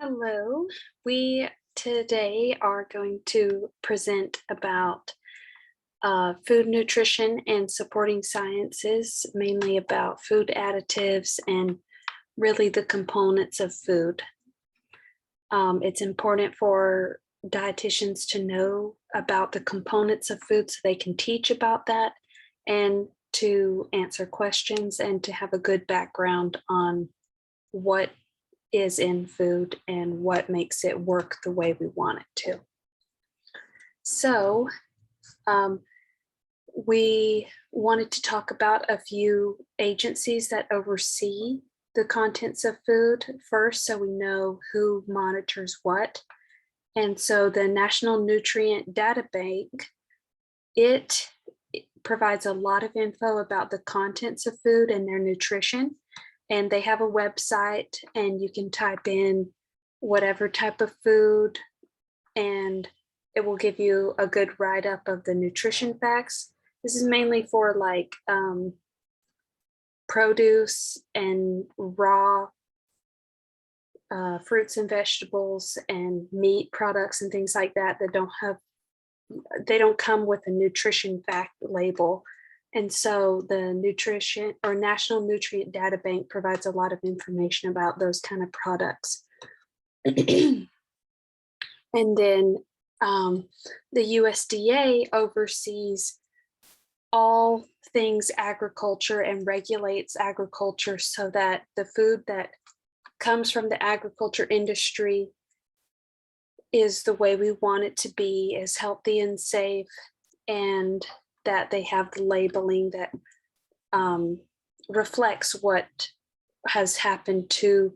Hello. We today are going to present about food nutrition and supporting sciences, mainly about food additives and really the components of food. It's important for dietitians to know about the components of food so they can teach about that and to answer questions and to have a good background on what is in food and what makes it work the way we want it to. So, um, we wanted to talk about a few agencies that oversee the contents of food first, so we know who monitors what. And so the National Nutrient Data Bank, it provides a lot of info about the contents of food and their nutrition. And they have a website, and you can type in whatever type of food, and it will give you a good write-up of the nutrition facts. This is mainly for like produce and raw fruits and vegetables and meat products and things like that they don't come with a nutrition fact label. And so the nutrition or National Nutrient Data Bank provides a lot of information about those kind of products. And then the USDA oversees all things agriculture and regulates agriculture so that the food that comes from the agriculture industry is the way we want it to be, is healthy and safe, and that they have the labeling that reflects what has happened to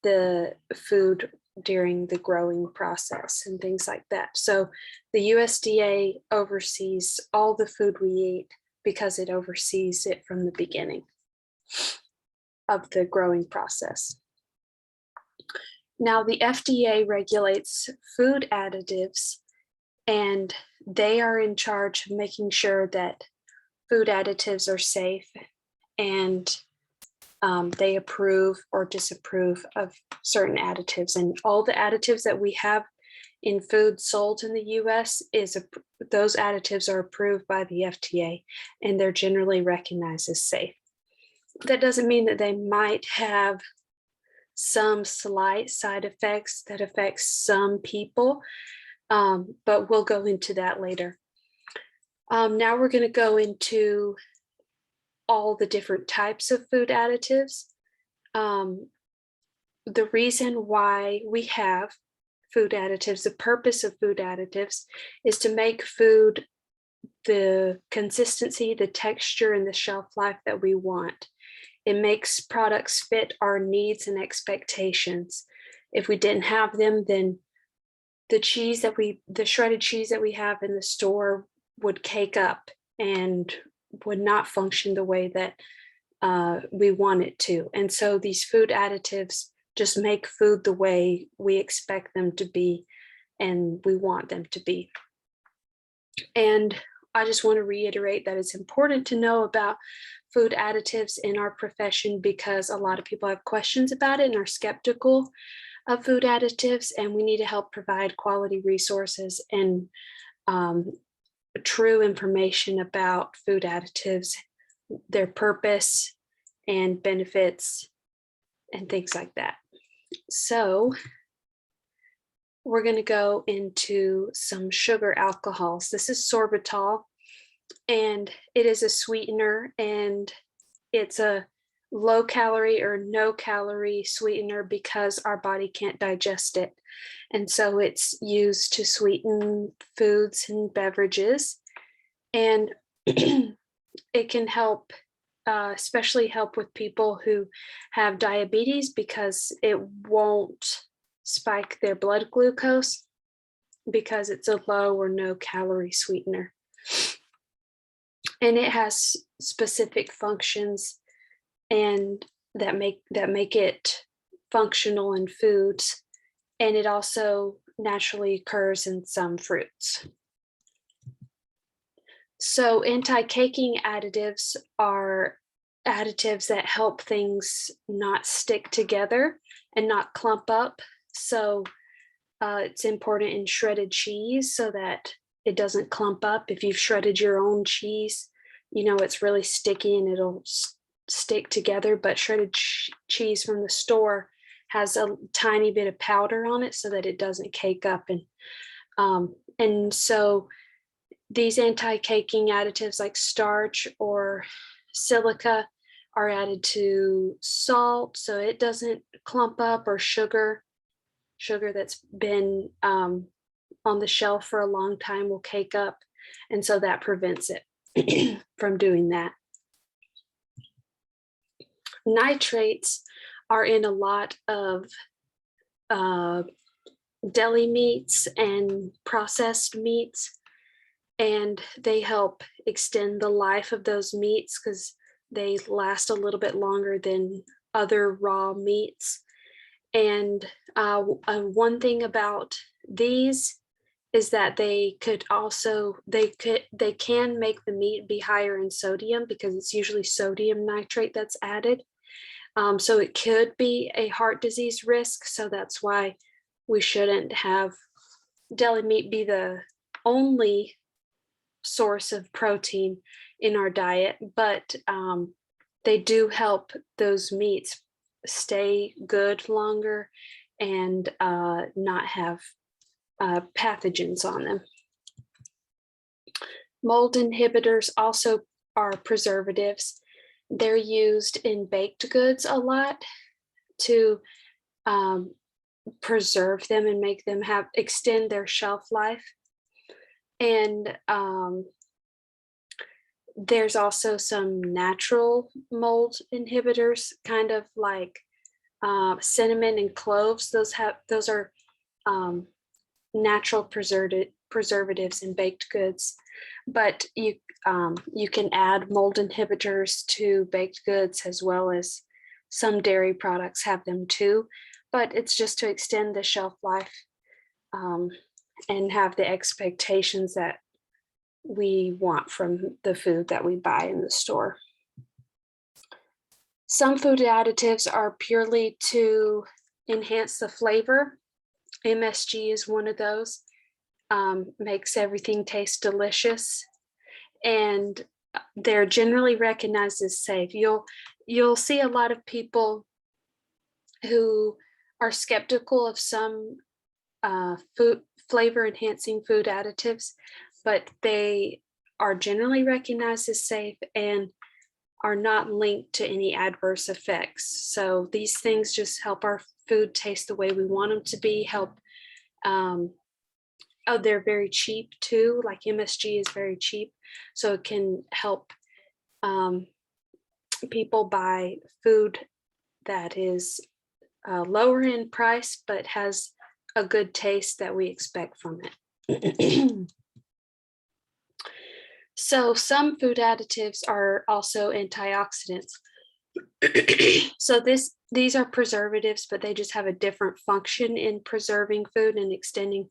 the food during the growing process and things like that. So the USDA oversees all the food we eat because it oversees it from the beginning of the growing process. Now, the FDA regulates food additives, and they are in charge of making sure that food additives are safe, and they approve or disapprove of certain additives. And all the additives that we have in food sold in the US those additives are approved by the FDA, and they're generally recognized as safe. That doesn't mean that they might have some slight side effects that affect some people, but we'll go into that later. Now we're going to go into all the different types of food additives. The reason why we have food additives, the purpose of food additives is to make food the consistency, the texture, and the shelf life that we want. It makes products fit our needs and expectations. If we didn't have them, then the shredded cheese that we have in the store would cake up and would not function the way that we want it to. And so these food additives just make food the way we expect them to be and we want them to be. And I just want to reiterate that it's important to know about food additives in our profession because a lot of people have questions about it and are skeptical of food additives, and we need to help provide quality resources and true information about food additives, their purpose and benefits, and things like that. So we're going to go into some sugar alcohols. This is sorbitol, and it is a sweetener, and it's a low calorie or no calorie sweetener because our body can't digest it. And so it's used to sweeten foods and beverages, and it can help, especially help with people who have diabetes because it won't spike their blood glucose because it's a low or no calorie sweetener. And it has specific functions and that make it functional in foods, and it also naturally occurs in some fruits. So anti-caking additives are additives that help things not stick together and not clump up So it's important in shredded cheese so that it doesn't clump up. If you've shredded your own cheese, it's really sticky and it'll stick together. But shredded cheese from the store has a tiny bit of powder on it so that it doesn't cake up. And so these anti-caking additives like starch or silica are added to salt so it doesn't clump up, or sugar that's been on the shelf for a long time will cake up, and so that prevents it from doing that. Nitrates are in a lot of deli meats and processed meats, and they help extend the life of those meats because they last a little bit longer than other raw meats. And one thing about these is that they can make the meat be higher in sodium because it's usually sodium nitrate that's added. So it could be a heart disease risk. So that's why we shouldn't have deli meat be the only source of protein in our diet, but they do help those meats stay good longer and not have pathogens on them. Mold inhibitors also are preservatives. They're used in baked goods a lot to preserve them and make them extend their shelf life. And there's also some natural mold inhibitors, kind of like cinnamon and cloves. Those are natural preservatives in baked goods, but you can add mold inhibitors to baked goods, as well as some dairy products have them too. But it's just to extend the shelf life and have the expectations that we want from the food that we buy in the store. Some food additives are purely to enhance the flavor. MSG is one of those. Makes everything taste delicious, and they're generally recognized as safe. You'll see a lot of people who are skeptical of some food flavor enhancing food additives, but they are generally recognized as safe and are not linked to any adverse effects. So these things just help our food taste the way we want them to be, they're very cheap too, like MSG is very cheap. So it can help people buy food that is lower in price, but has a good taste that we expect from it. So some food additives are also antioxidants. So these are preservatives, but they just have a different function in preserving food and extending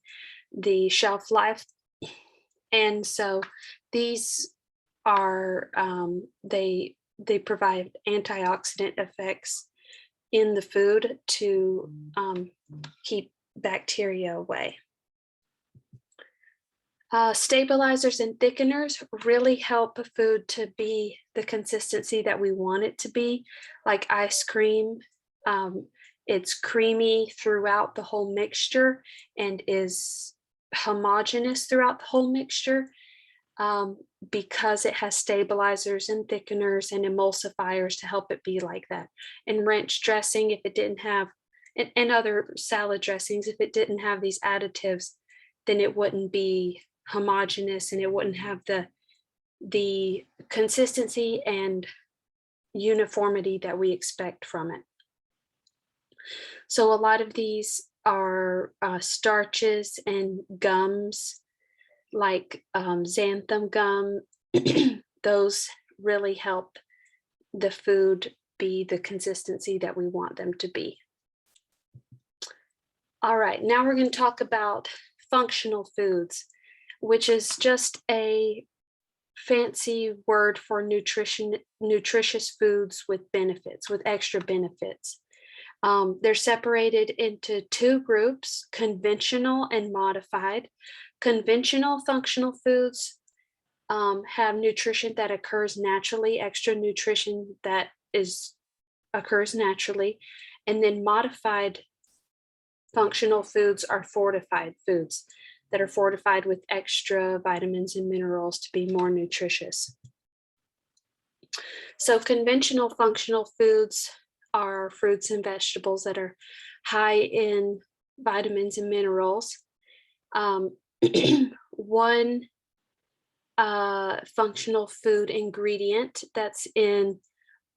the shelf life. And so these are they provide antioxidant effects in the food to keep bacteria away. Stabilizers and thickeners really help a food to be the consistency that we want it to be, like ice cream. It's creamy throughout the whole mixture and is homogeneous throughout the whole mixture because it has stabilizers and thickeners and emulsifiers to help it be like that. And ranch dressing, if it didn't have, and other salad dressings, if it didn't have these additives, then it wouldn't be homogeneous and it wouldn't have the consistency and uniformity that we expect from it. So a lot of these are starches and gums, like xanthan gum. Those really help the food be the consistency that we want them to be. All right, now we're going to talk about functional foods, which is just a fancy word for nutritious foods with benefits, with extra benefits. They're separated into two groups, conventional and modified. Conventional functional foods have nutrition that occurs naturally, extra nutrition that occurs naturally. And then modified functional foods are fortified foods that are fortified with extra vitamins and minerals to be more nutritious. So conventional functional foods are fruits and vegetables that are high in vitamins and minerals. One functional food ingredient that's in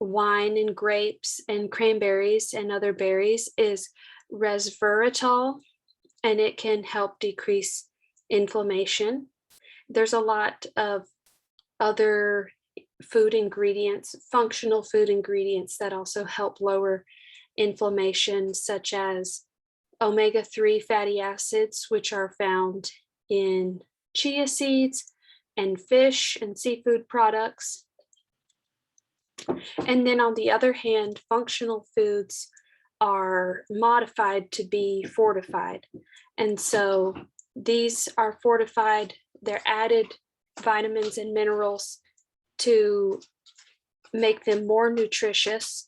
wine and grapes and cranberries and other berries is resveratrol, and it can help decrease inflammation. There's a lot of other food ingredients, functional food ingredients that also help lower inflammation, such as omega-3 fatty acids, which are found in chia seeds and fish and seafood products. And then on the other hand, functional foods are modified to be fortified. And so these are fortified, they're added vitamins and minerals to make them more nutritious,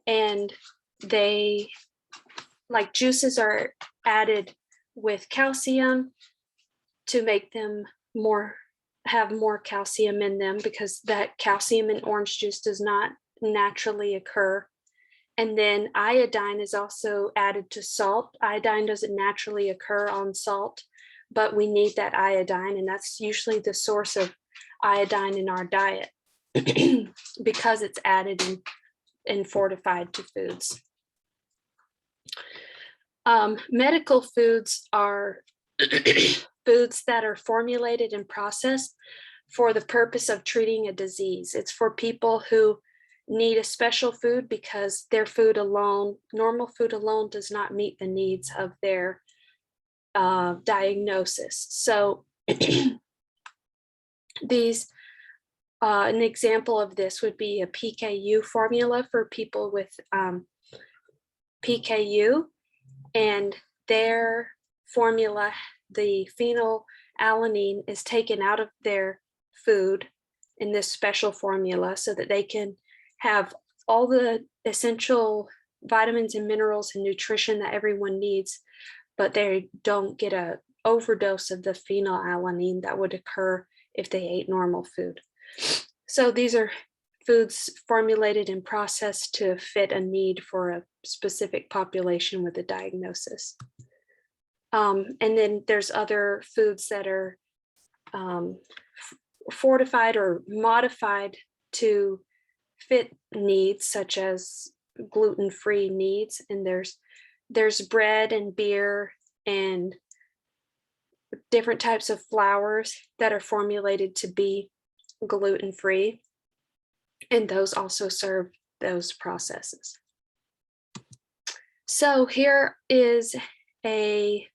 and they, like juices, are added with calcium to make them have more calcium in them, because that calcium in orange juice does not naturally occur. And then iodine is also added to salt. Iodine doesn't naturally occur on salt, but we need that iodine, and that's usually the source of iodine in our diet because it's added and fortified to foods. Medical foods are foods that are formulated and processed for the purpose of treating a disease. It's for people who need a special food because their food alone, normal food alone, does not meet the needs of their diagnosis. So these, an example of this would be a PKU formula for people with PKU, and their formula, the phenylalanine, is taken out of their food in this special formula so that they can have all the essential vitamins and minerals and nutrition that everyone needs, but they don't get an overdose of the phenylalanine that would occur if they ate normal food. So these are foods formulated and processed to fit a need for a specific population with a diagnosis. And then there's other foods that are fortified or modified to fit needs, such as gluten-free needs. And there's bread and beer and different types of flours that are formulated to be gluten-free, and those also serve those processes. So here is a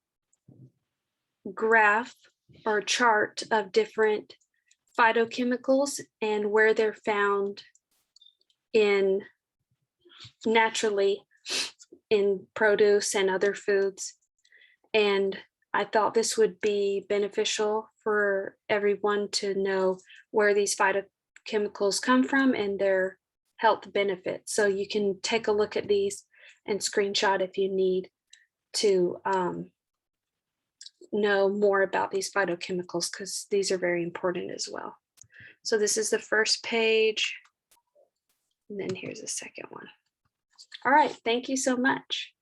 graph or chart of different phytochemicals and where they're found naturally in produce and other foods. And I thought this would be beneficial for everyone to know where these phytochemicals come from and their health benefits. So you can take a look at these and screenshot if you need to know more about these phytochemicals, because these are very important as well. So this is the first page, and then here's the second one. All right, thank you so much.